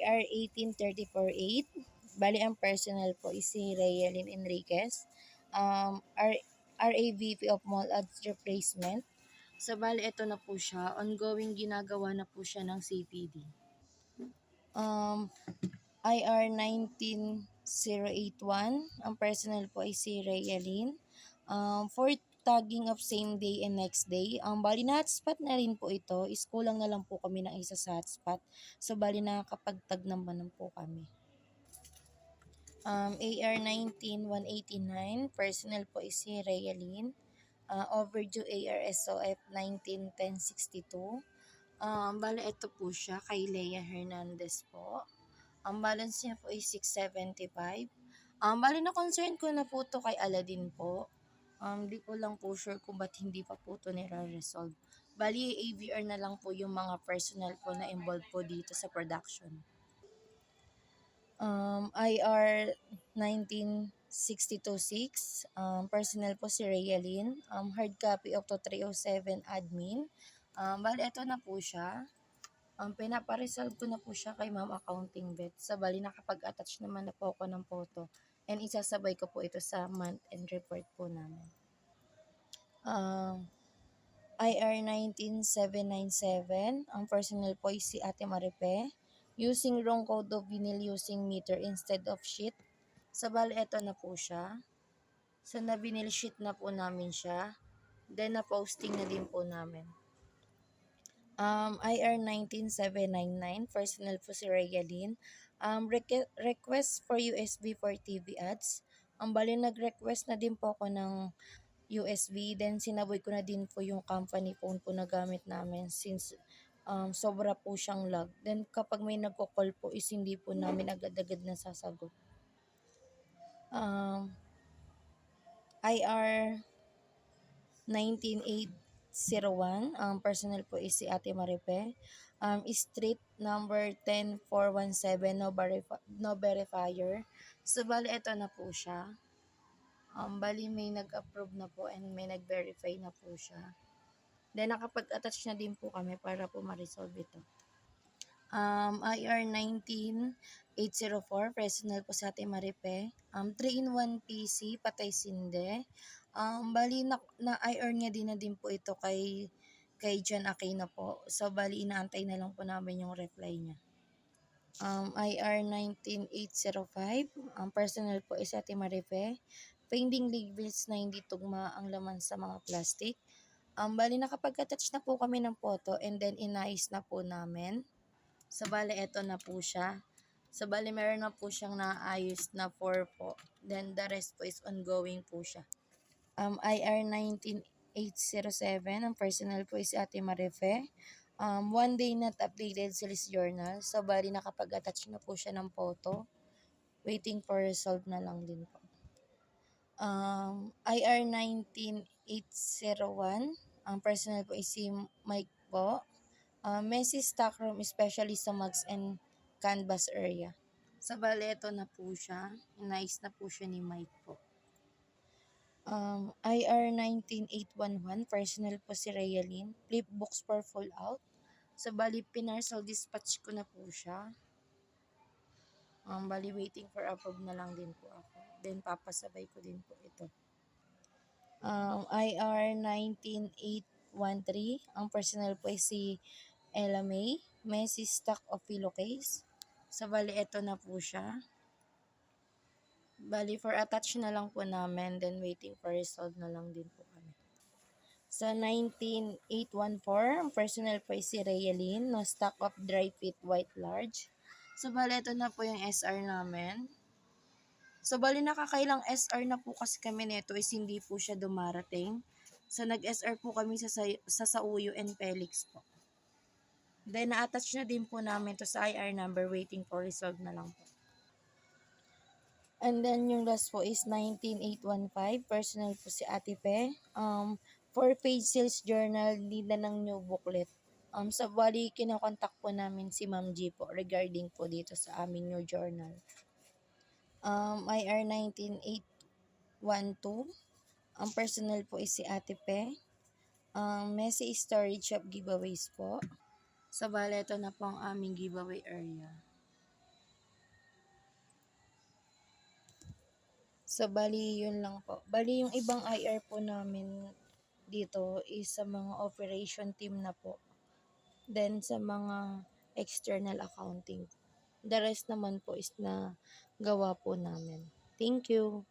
IR 18348. Bali ang personal po is si Rayalyn Enriquez. RAVP of Mall Ads Replacement. So bali ito na po siya. Ongoing ginagawa na po siya ng CPD. IR 19081. Ang personal po ay si Rayalyn. For tagging of same day and next day, bali na hotspot na rin po ito. Is kulang na lang po kami ng isa sa hotspot. So bali nakakapag-tag naman po kami. AR 19189, personal po is si Rayalyn. Overdue ARSOF 191062. Bali ito po siya kay Leia Hernandez po. Ang balance niya po ay 675. Bali na concern ko na po to kay Aladdin po. Di ko lang po sure kung ba't hindi pa po to nire-resolve. Bali AVR na lang po yung mga personal po na involved po dito sa production. IR 19626, personal po si Rayalyn. Hard copy of to 307 admin. Bali ito na po siya. Pinaparesolve ko na po siya kay Ma'am Accounting Vet. Sa bali nakapag-attach naman na po ako ng photo. And isasabay ko po ito sa month end report po namin. IR 19797, ang personal po ay si Ate Maripe. Using wrong code of vinyl using meter instead of sheet. Sa bali ito na po siya. So na vinyl sheet na po namin siya. Then na posting na din po namin. IR 19799, personal po si Rayalyn. Request for USB for TV ads. Bali nag-request na din po ako ng USB, then sinaboy ko na din po yung company phone po na gamit namin since sobra po siyang lag. Then kapag may nagko-call po is hindi po namin agad-agad nasasagot. IR 19801, personal po is si Ate Maripe. Street number 10417, no verifier. So bali ito na po siya. Bali may nag-approve na po and may nag-verify na po siya. Then nakapag-attach na din po kami para po ma-resolve ito. IR 19804, personal po sa Ate Maripe. 3-in-1 PC, patay sinde. Bali na IR niya din po ito kay John Aquino po. So bali inaantay na lang po namin yung reply niya. IR 19805, personal po is Ate Maripe. Finding labels na hindi tugma ang laman sa mga plastic. Bali nakapag-attach na po kami ng photo and then inayos na po namin. So bali eto na po siya. So bali meron na po siyang naayos na 4 po. Then the rest po is ongoing po siya. IR 19807, ang personal po is Ate Marife. 1 day not updated sales journal. So bali nakapag-attach na po siya ng photo. Waiting for resolve na lang din po. IR 19801, ang personal po is si Mike po. Messy stockroom especially sa mugs and canvas area. Sa bali ito na po siya. Inayos na po siya ni Mike po. IR 19811, personal po si Rayalyn. Flipbooks for full out. So bali pinarcel dispatch ko na po siya. Bali waiting for approve na lang din po ako. Then papasabay ko din po ito. IR 19813, ang personal po ay si Ella May. Messy stock of pillowcase. So bali ito na po siya. Bali for attach na lang po namin, then waiting for resolve na lang din po kami. Sa 19814, ang personal po ay si Rayalyn. No stock of dry fit white large. So bali ito na po yung SR namin. So bali nakakailang SR na po kasi kami nito is hindi po siya dumarating. So nag-SR po kami sa Sauyo and Felix po. Then na-attach na din po namin to sa IR number, waiting for resolve na lang po. And then yung last po is 19815, personal po si Ate Pe. 4-page sales journal, nila ng new booklet. Sa bali kinakontak po namin si Ma'am G po regarding po dito sa aming new journal. IR 19812, ang personal po is si Ate Pe. Messy storage of giveaways po. Sa bali ito na po ang aming giveaway area. So, bali yun lang po. Bali yung ibang IR po namin dito is sa mga operation team na po. Then, sa mga external accounting. The rest naman po is na gawa po namin. Thank you.